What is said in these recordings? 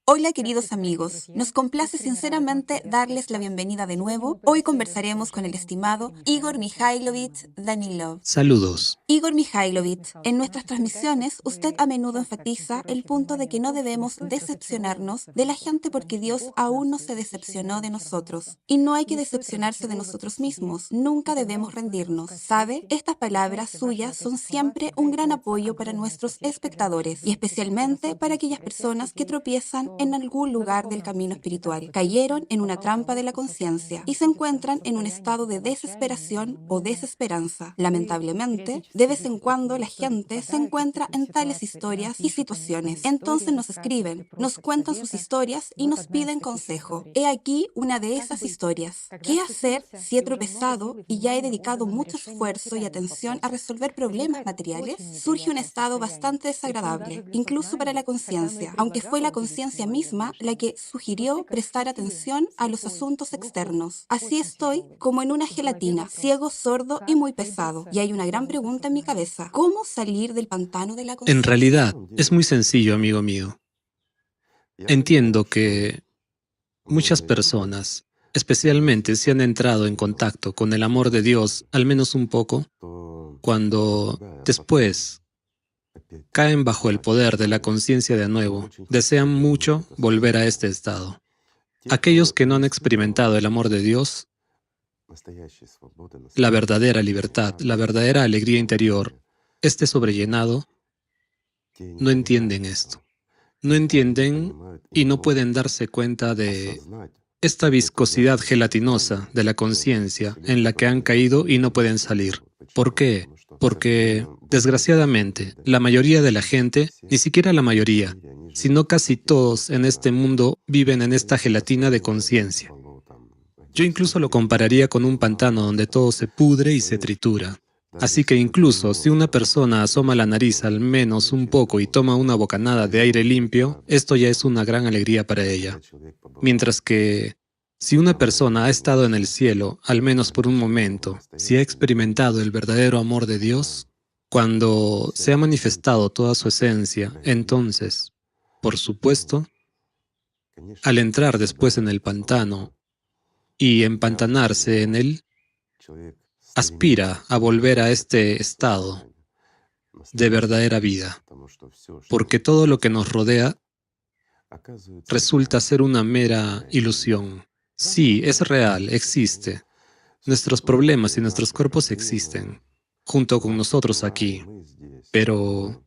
Hola queridos amigos, nos complace sinceramente darles la bienvenida de nuevo. Hoy conversaremos con el estimado Igor Mikhailovich Danilov. Saludos. Igor Mikhailovich, en nuestras transmisiones usted a menudo enfatiza el punto de que no debemos decepcionarnos de la gente porque Dios aún no se decepcionó de nosotros. Y no hay que decepcionarse de nosotros mismos, nunca debemos rendirnos. ¿Sabe? Estas palabras suyas son siempre un gran apoyo para nuestros espectadores y especialmente para aquellas personas que tropiezan en algún lugar del camino espiritual, cayeron en una trampa de la conciencia y se encuentran en un estado de desesperación o desesperanza. Lamentablemente, de vez en cuando la gente se encuentra en tales historias y situaciones. Entonces nos escriben, nos cuentan sus historias y nos piden consejo. He aquí una de esas historias. ¿Qué hacer si he tropezado y ya he dedicado mucho esfuerzo y atención a resolver problemas materiales? Surge un estado bastante desagradable, incluso para la conciencia, aunque fue la conciencia misma la que sugirió prestar atención a los asuntos externos. Así estoy como en una gelatina, ciego, sordo y muy pesado. Y hay una gran pregunta en mi cabeza. ¿Cómo salir del pantano de la En conciencia? realidad, es muy sencillo, amigo mío. Entiendo que muchas personas, especialmente si han entrado en contacto con el amor de Dios, al menos un poco, cuando después caen bajo el poder de la conciencia de nuevo, desean mucho volver a este estado. Aquellos que no han experimentado el amor de Dios, la verdadera libertad, la verdadera alegría interior, este sobrellenado, no entienden esto. No entienden y no pueden darse cuenta de esta viscosidad gelatinosa de la conciencia en la que han caído y no pueden salir. ¿Por qué? Porque, desgraciadamente, la mayoría de la gente, ni siquiera la mayoría, sino casi todos en este mundo viven en esta gelatina de conciencia. Yo incluso lo compararía con un pantano donde todo se pudre y se tritura. Así que incluso si una persona asoma la nariz al menos un poco y toma una bocanada de aire limpio, esto ya es una gran alegría para ella. Mientras que si una persona ha estado en el cielo, al menos por un momento, si ha experimentado el verdadero amor de Dios, cuando se ha manifestado toda su esencia, entonces, por supuesto, al entrar después en el pantano y empantanarse en él, aspira a volver a este estado de verdadera vida, porque todo lo que nos rodea resulta ser una mera ilusión. Sí, es real, existe. Nuestros problemas y nuestros cuerpos existen, junto con nosotros aquí, pero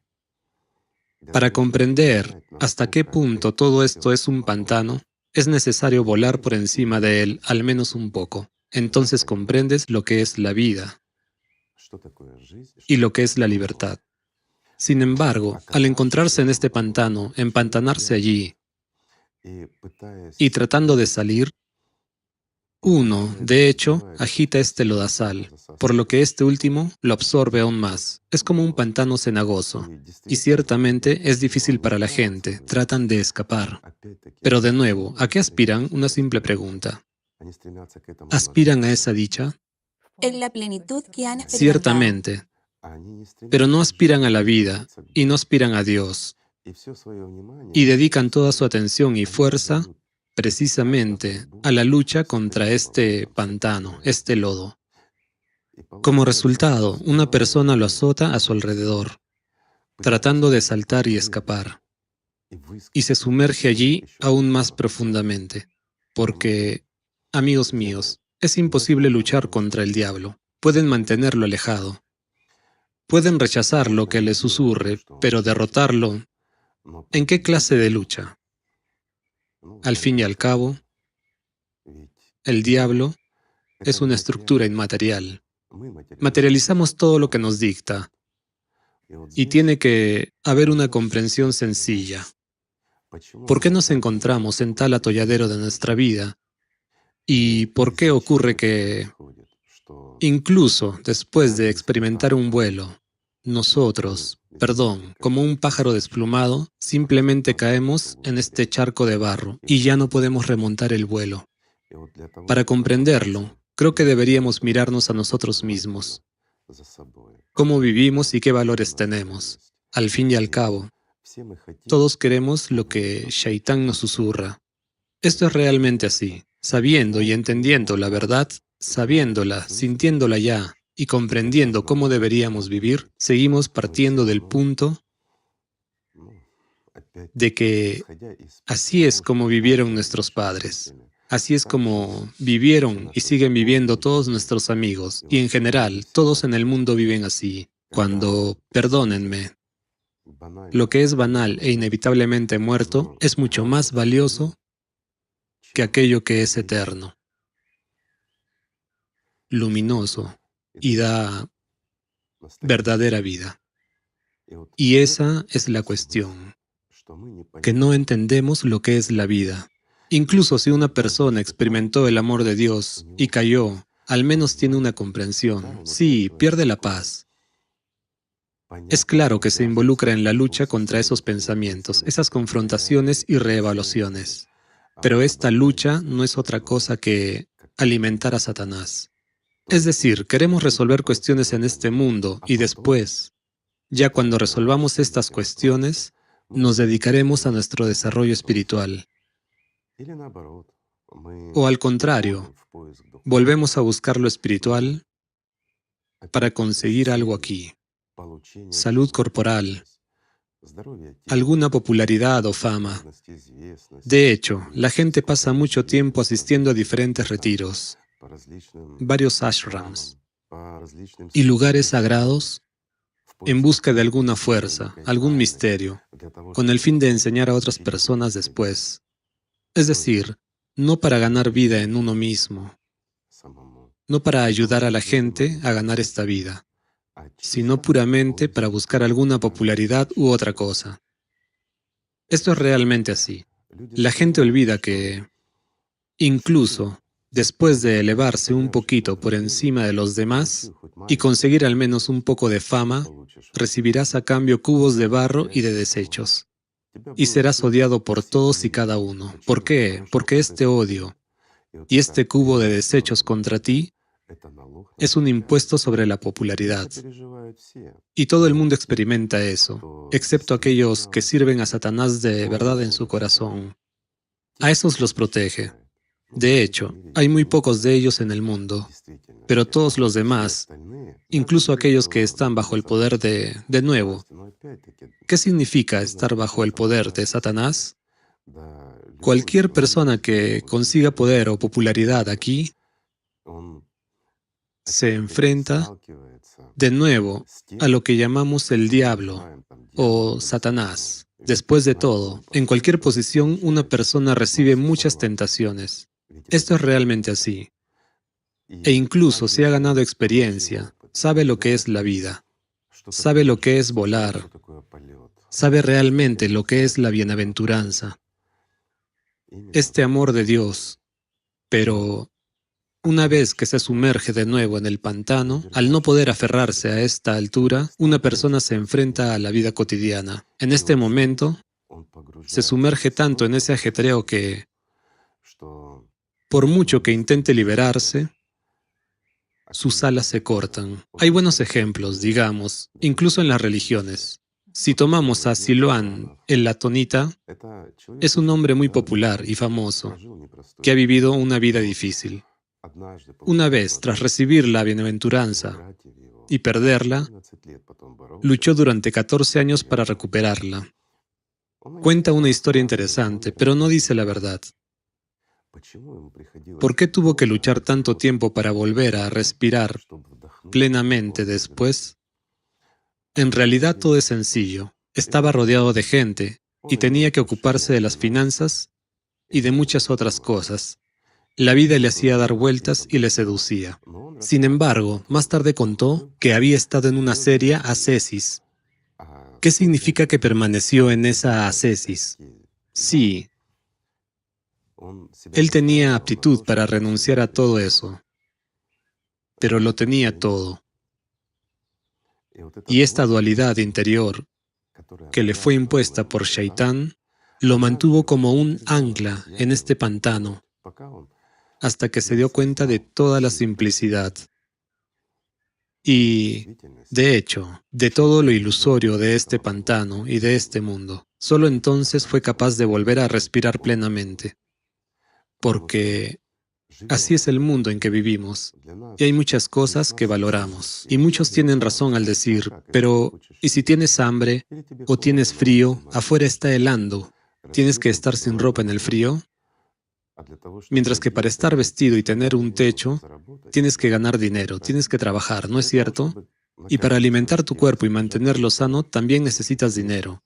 para comprender hasta qué punto todo esto es un pantano, es necesario volar por encima de él al menos un poco. Entonces comprendes lo que es la vida y lo que es la libertad. Sin embargo, al encontrarse en este pantano, empantanarse allí y tratando de salir, uno, de hecho, agita este lodazal, por lo que este último lo absorbe aún más. Es como un pantano cenagoso, y ciertamente es difícil para la gente, tratan de escapar. Pero de nuevo, ¿a qué aspiran? Una simple pregunta. ¿Aspiran a esa dicha? En la plenitud que han experimentado. Ciertamente, pero no aspiran a la vida y no aspiran a Dios, y dedican toda su atención y fuerza precisamente a la lucha contra este pantano, este lodo. Como resultado, una persona lo azota a su alrededor, tratando de saltar y escapar, y se sumerge allí aún más profundamente, porque, amigos míos, es imposible luchar contra el diablo. Pueden mantenerlo alejado, pueden rechazar lo que le susurre, pero derrotarlo, ¿en qué clase de lucha? Al fin y al cabo, el diablo es una estructura inmaterial. Materializamos todo lo que nos dicta, y tiene que haber una comprensión sencilla. ¿Por qué nos encontramos en tal atolladero de nuestra vida? ¿Y por qué ocurre que, incluso después de experimentar un vuelo, como un pájaro desplumado, simplemente caemos en este charco de barro y ya no podemos remontar el vuelo? Para comprenderlo, creo que deberíamos mirarnos a nosotros mismos, cómo vivimos y qué valores tenemos. Al fin y al cabo, Todos queremos lo que Shaitán nos susurra. Esto es realmente así. Sabiendo y entendiendo la verdad, sabiéndola, sintiéndola ya y comprendiendo cómo deberíamos vivir, seguimos partiendo del punto de que así es como vivieron nuestros padres. Así es como vivieron y siguen viviendo todos nuestros amigos. Y en general, todos en el mundo viven así. Cuando, perdónenme, lo que es banal e inevitablemente muerto es mucho más valioso que aquello que es eterno, luminoso y da verdadera vida. Y esa es la cuestión, que no entendemos lo que es la vida. Incluso si una persona experimentó el amor de Dios y cayó, al menos tiene una comprensión. Sí, pierde la paz. Es claro que se involucra en la lucha contra esos pensamientos, esas confrontaciones y reevaluaciones. Pero esta lucha no es otra cosa que alimentar a Satanás. Es decir, queremos resolver cuestiones en este mundo y después, ya cuando resolvamos estas cuestiones, nos dedicaremos a nuestro desarrollo espiritual. O al contrario, volvemos a buscar lo espiritual para conseguir algo aquí. Salud corporal, alguna popularidad o fama. De hecho, la gente pasa mucho tiempo asistiendo a diferentes retiros, varios ashrams y lugares sagrados en busca de alguna fuerza, algún misterio, con el fin de enseñar a otras personas después. Es decir, no para ganar vida en uno mismo, no para ayudar a la gente a ganar esta vida, sino puramente para buscar alguna popularidad u otra cosa. Esto es realmente así. La gente olvida que, incluso después de elevarse un poquito por encima de los demás y conseguir al menos un poco de fama, recibirás a cambio cubos de barro y de desechos. Y serás odiado por todos y cada uno. ¿Por qué? Porque este odio y este cubo de desechos contra ti es un impuesto sobre la popularidad. Y todo el mundo experimenta eso, excepto aquellos que sirven a Satanás de verdad en su corazón. A esos los protege. De hecho, hay muy pocos de ellos en el mundo, pero todos los demás, incluso aquellos que están bajo el poder de nuevo. ¿Qué significa estar bajo el poder de Satanás? Cualquier persona que consiga poder o popularidad aquí se enfrenta de nuevo a lo que llamamos el diablo o Satanás. Después de todo, en cualquier posición una persona recibe muchas tentaciones. Esto es realmente así. E incluso si ha ganado experiencia, sabe lo que es la vida, sabe lo que es volar, sabe realmente lo que es la bienaventuranza, este amor de Dios. Pero una vez que se sumerge de nuevo en el pantano, al no poder aferrarse a esta altura, una persona se enfrenta a la vida cotidiana. En este momento, se sumerge tanto en ese ajetreo que, por mucho que intente liberarse, sus alas se cortan. Hay buenos ejemplos, digamos, incluso en las religiones. Si tomamos a Siloán, el latonita, es un hombre muy popular y famoso, que ha vivido una vida difícil. Una vez, tras recibir la bienaventuranza y perderla, luchó durante 14 años para recuperarla. Cuenta una historia interesante, pero no dice la verdad. ¿Por qué tuvo que luchar tanto tiempo para volver a respirar plenamente después? En realidad todo es sencillo. Estaba rodeado de gente y tenía que ocuparse de las finanzas y de muchas otras cosas. La vida le hacía dar vueltas y le seducía. Sin embargo, más tarde contó que había estado en una seria ascesis. ¿Qué significa que permaneció en esa ascesis? Sí, él tenía aptitud para renunciar a todo eso, pero lo tenía todo. Y esta dualidad interior que le fue impuesta por Shaitán lo mantuvo como un ancla en este pantano, hasta que se dio cuenta de toda la simplicidad y, de hecho, de todo lo ilusorio de este pantano y de este mundo. Solo entonces fue capaz de volver a respirar plenamente, porque así es el mundo en que vivimos, y hay muchas cosas que valoramos. Y muchos tienen razón al decir, pero ¿y si tienes hambre o tienes frío? Afuera está helando. ¿Tienes que estar sin ropa en el frío? Mientras que para estar vestido y tener un techo, tienes que ganar dinero, tienes que trabajar, ¿no es cierto? Y para alimentar tu cuerpo y mantenerlo sano, también necesitas dinero.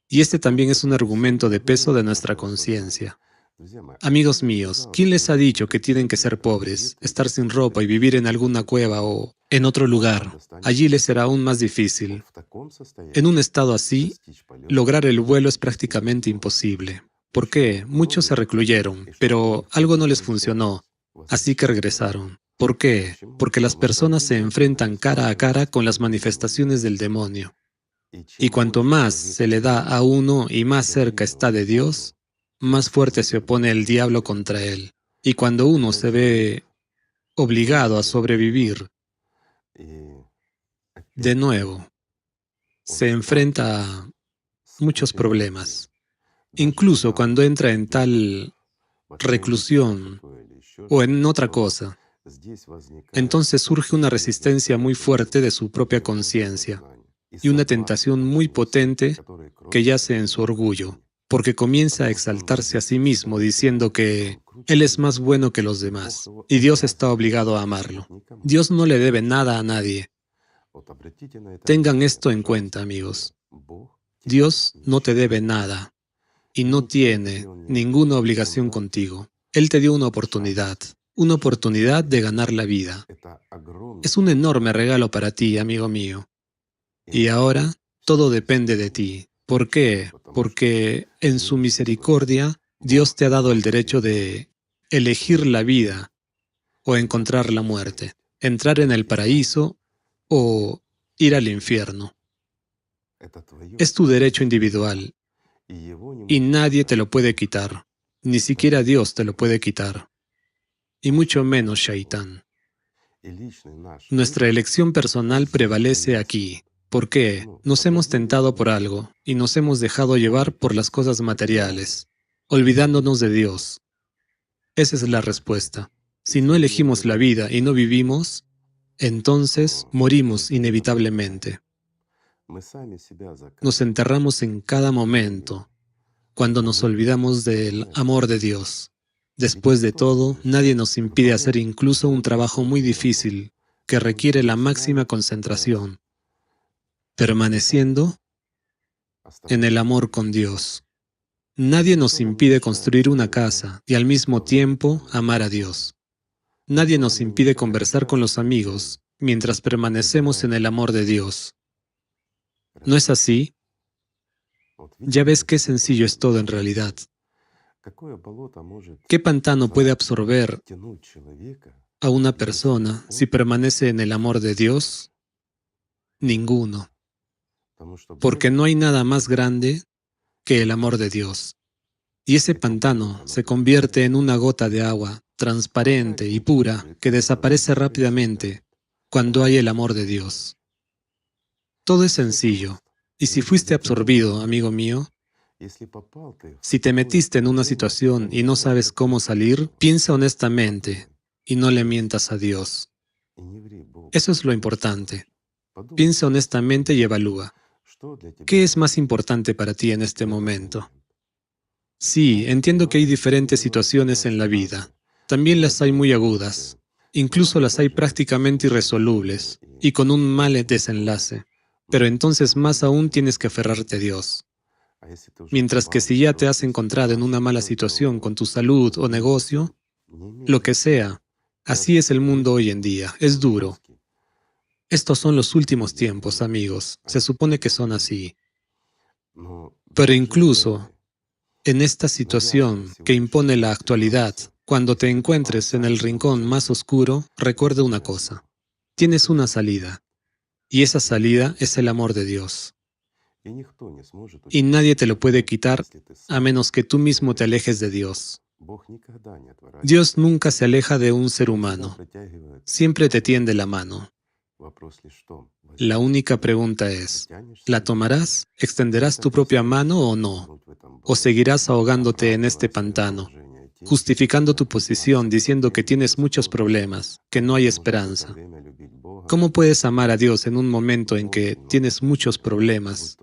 Y este también es un argumento de peso de nuestra conciencia. Amigos míos, ¿quién les ha dicho que tienen que ser pobres, estar sin ropa y vivir en alguna cueva o en otro lugar? Allí les será aún más difícil. En un estado así, lograr el vuelo es prácticamente imposible. ¿Por qué? Muchos se recluyeron, pero algo no les funcionó, así que regresaron. ¿Por qué? Porque las personas se enfrentan cara a cara con las manifestaciones del demonio. Y cuanto más se le da a uno y más cerca está de Dios, más fuerte se opone el diablo contra él. Y cuando uno se ve obligado a sobrevivir, de nuevo, se enfrenta a muchos problemas. Incluso cuando entra en tal reclusión o en otra cosa, entonces surge una resistencia muy fuerte de su propia conciencia y una tentación muy potente que yace en su orgullo, porque comienza a exaltarse a sí mismo diciendo que él es más bueno que los demás y Dios está obligado a amarlo. Dios no le debe nada a nadie. Tengan esto en cuenta, amigos. Dios no te debe nada y no tiene ninguna obligación contigo. Él te dio una oportunidad de ganar la vida. Es un enorme regalo para ti, amigo mío. Y ahora todo depende de ti. ¿Por qué? Porque en su misericordia Dios te ha dado el derecho de elegir la vida o encontrar la muerte, entrar en el paraíso o ir al infierno. Es tu derecho individual y nadie te lo puede quitar, ni siquiera Dios te lo puede quitar, y mucho menos Shaitán. Nuestra elección personal prevalece aquí. ¿Por qué? Nos hemos tentado por algo y nos hemos dejado llevar por las cosas materiales, olvidándonos de Dios. Esa es la respuesta. Si no elegimos la vida y no vivimos, entonces morimos inevitablemente. Nos enterramos en cada momento cuando nos olvidamos del amor de Dios. Después de todo, nadie nos impide hacer incluso un trabajo muy difícil que requiere la máxima concentración, permaneciendo en el amor con Dios. Nadie nos impide construir una casa y al mismo tiempo amar a Dios. Nadie nos impide conversar con los amigos mientras permanecemos en el amor de Dios. ¿No es así? Ya ves qué sencillo es todo en realidad. ¿Qué pantano puede absorber a una persona si permanece en el amor de Dios? Ninguno. Porque no hay nada más grande que el amor de Dios. Y ese pantano se convierte en una gota de agua transparente y pura que desaparece rápidamente cuando hay el amor de Dios. Todo es sencillo. Y si fuiste absorbido, amigo mío, si te metiste en una situación y no sabes cómo salir, piensa honestamente y no le mientas a Dios. Eso es lo importante. Piensa honestamente y evalúa. ¿Qué es más importante para ti en este momento? Sí, entiendo que hay diferentes situaciones en la vida. También las hay muy agudas. Incluso las hay prácticamente irresolubles y con un mal desenlace. Pero entonces más aún tienes que aferrarte a Dios. Mientras que si ya te has encontrado en una mala situación con tu salud o negocio, lo que sea, así es el mundo hoy en día, es duro. Estos son los últimos tiempos, amigos, se supone que son así. Pero incluso en esta situación que impone la actualidad, cuando te encuentres en el rincón más oscuro, recuerda una cosa, tienes una salida, y esa salida es el amor de Dios. Y nadie te lo puede quitar a menos que tú mismo te alejes de Dios. Dios nunca se aleja de un ser humano, siempre te tiende la mano. La única pregunta es, ¿la tomarás? ¿Extenderás tu propia mano o no? ¿O seguirás ahogándote en este pantano, justificando tu posición diciendo que tienes muchos problemas, que no hay esperanza? ¿Cómo puedes amar a Dios en un momento en que tienes muchos problemas,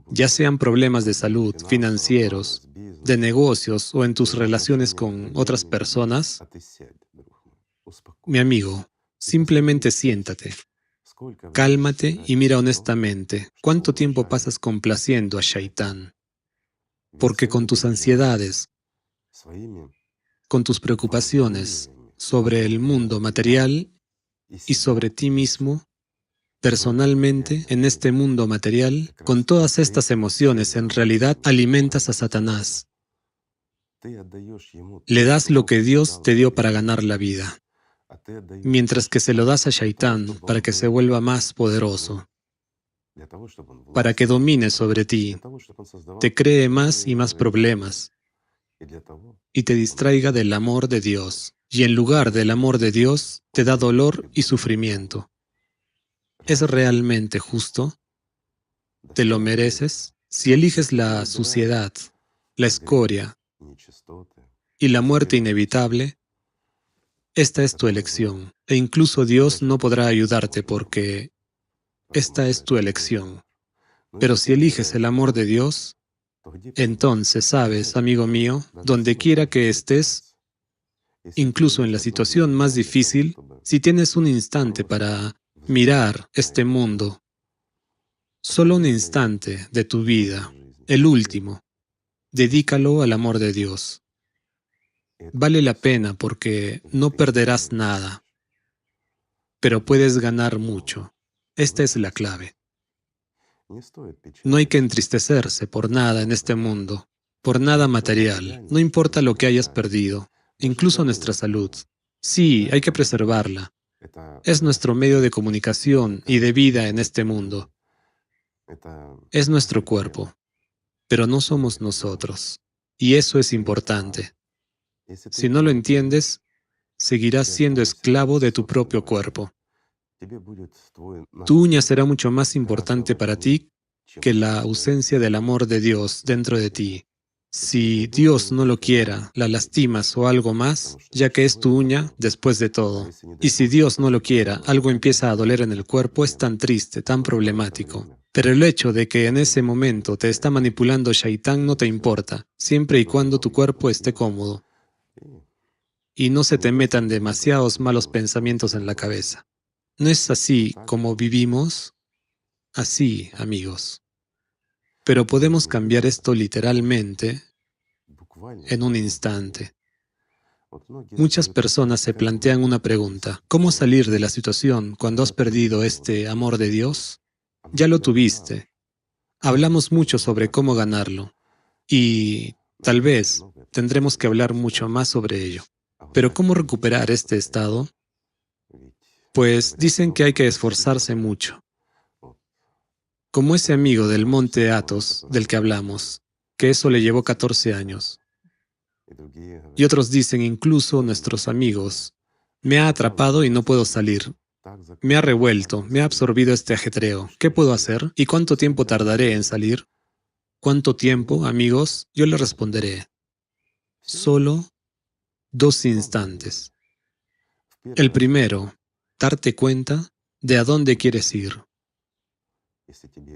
ya sean problemas de salud, financieros, de negocios o en tus relaciones con otras personas? Mi amigo, simplemente siéntate, cálmate y mira honestamente cuánto tiempo pasas complaciendo a Shaitán. Porque con tus ansiedades, con tus preocupaciones sobre el mundo material y sobre ti mismo, personalmente, en este mundo material, con todas estas emociones, en realidad alimentas a Satanás. Le das lo que Dios te dio para ganar la vida, mientras que se lo das a Shaitán para que se vuelva más poderoso, para que domine sobre ti, te cree más y más problemas y te distraiga del amor de Dios. Y en lugar del amor de Dios, te da dolor y sufrimiento. ¿Es realmente justo? ¿Te lo mereces? Si eliges la suciedad, la escoria y la muerte inevitable, esta es tu elección. E incluso Dios no podrá ayudarte porque esta es tu elección. Pero si eliges el amor de Dios, entonces sabes, amigo mío, donde quiera que estés, incluso en la situación más difícil, si tienes un instante para mirar este mundo, solo un instante de tu vida, el último, dedícalo al amor de Dios. Vale la pena porque no perderás nada, pero puedes ganar mucho. Esta es la clave. No hay que entristecerse por nada en este mundo, por nada material, no importa lo que hayas perdido, incluso nuestra salud. Sí, hay que preservarla. Es nuestro medio de comunicación y de vida en este mundo. Es nuestro cuerpo, pero no somos nosotros. Y eso es importante. Si no lo entiendes, seguirás siendo esclavo de tu propio cuerpo. Tu uña será mucho más importante para ti que la ausencia del amor de Dios dentro de ti. Si Dios no lo quiera, la lastimas o algo más, ya que es tu uña después de todo. Y si Dios no lo quiera, algo empieza a doler en el cuerpo, es tan triste, tan problemático. Pero el hecho de que en ese momento te está manipulando Shaitán no te importa, siempre y cuando tu cuerpo esté cómodo y no se te metan demasiados malos pensamientos en la cabeza. ¿No es así como vivimos? Así, amigos. Pero podemos cambiar esto literalmente en un instante. Muchas personas se plantean una pregunta: ¿cómo salir de la situación cuando has perdido este amor de Dios? Ya lo tuviste. Hablamos mucho sobre cómo ganarlo. Y tal vez tendremos que hablar mucho más sobre ello. Pero ¿cómo recuperar este estado? Pues dicen que hay que esforzarse mucho. Como ese amigo del monte Athos del que hablamos, que eso le llevó 14 años. Y otros dicen, incluso nuestros amigos, me ha atrapado y no puedo salir. Me ha revuelto, me ha absorbido este ajetreo. ¿Qué puedo hacer? ¿Y cuánto tiempo tardaré en salir? ¿Cuánto tiempo, amigos? Yo le responderé. Solo 2 instantes. El primero, darte cuenta de a dónde quieres ir.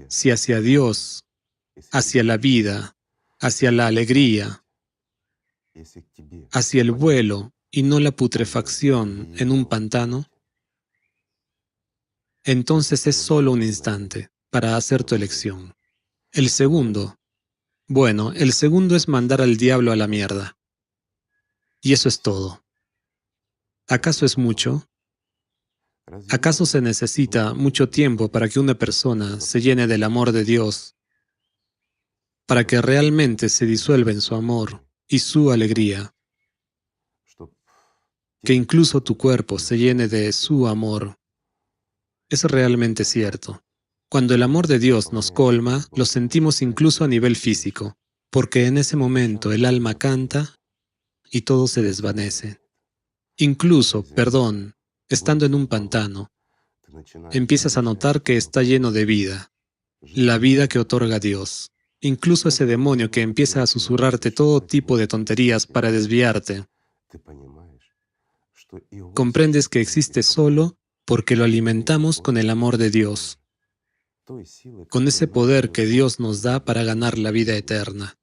Si hacia Dios, hacia la vida, hacia la alegría, hacia el vuelo y no la putrefacción en un pantano, entonces es solo un instante para hacer tu elección. El segundo, bueno, el segundo es mandar al diablo a la mierda. Y eso es todo. ¿Acaso es mucho? ¿Acaso se necesita mucho tiempo para que una persona se llene del amor de Dios, para que realmente se disuelva en su amor y su alegría, que incluso tu cuerpo se llene de su amor? Es realmente cierto. Cuando el amor de Dios nos colma, lo sentimos incluso a nivel físico, porque en ese momento el alma canta y todo se desvanece. Incluso, estando en un pantano, empiezas a notar que está lleno de vida, la vida que otorga Dios. Incluso ese demonio que empieza a susurrarte todo tipo de tonterías para desviarte, comprendes que existe solo porque lo alimentamos con el amor de Dios, con ese poder que Dios nos da para ganar la vida eterna.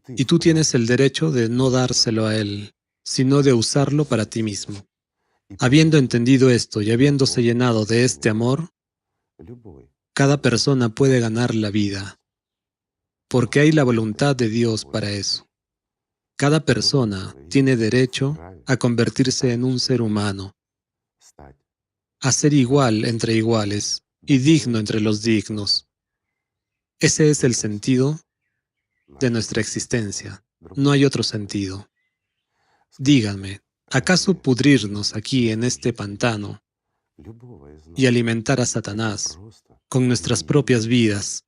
Y tú tienes el derecho de no dárselo a Él, sino de usarlo para ti mismo. Habiendo entendido esto y habiéndose llenado de este amor, cada persona puede ganar la vida, porque hay la voluntad de Dios para eso. Cada persona tiene derecho a convertirse en un ser humano, a ser igual entre iguales y digno entre los dignos. Ese es el sentido de nuestra existencia. No hay otro sentido. Díganme, ¿acaso pudrirnos aquí en este pantano y alimentar a Satanás con nuestras propias vidas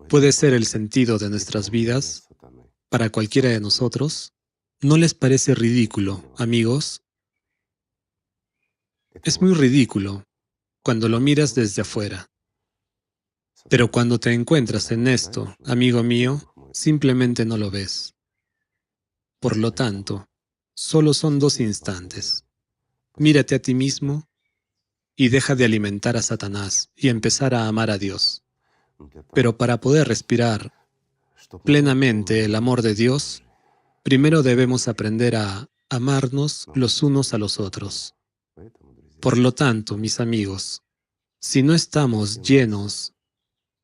puede ser el sentido de nuestras vidas para cualquiera de nosotros? ¿No les parece ridículo, amigos? Es muy ridículo cuando lo miras desde afuera. Pero cuando te encuentras en esto, amigo mío, simplemente no lo ves. Por lo tanto, solo son 2 instantes. Mírate a ti mismo y deja de alimentar a Satanás y empezar a amar a Dios. Pero para poder respirar plenamente el amor de Dios, primero debemos aprender a amarnos los unos a los otros. Por lo tanto, mis amigos, si no estamos llenos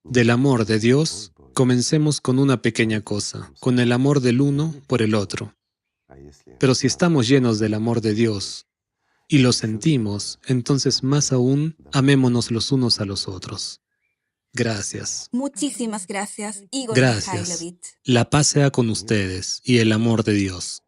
del amor de Dios, comencemos con una pequeña cosa, con el amor del uno por el otro. Pero si estamos llenos del amor de Dios y lo sentimos, entonces más aún, amémonos los unos a los otros. Gracias. Muchísimas gracias, Igor Gracias. Mikhailovich. La paz sea con ustedes y el amor de Dios.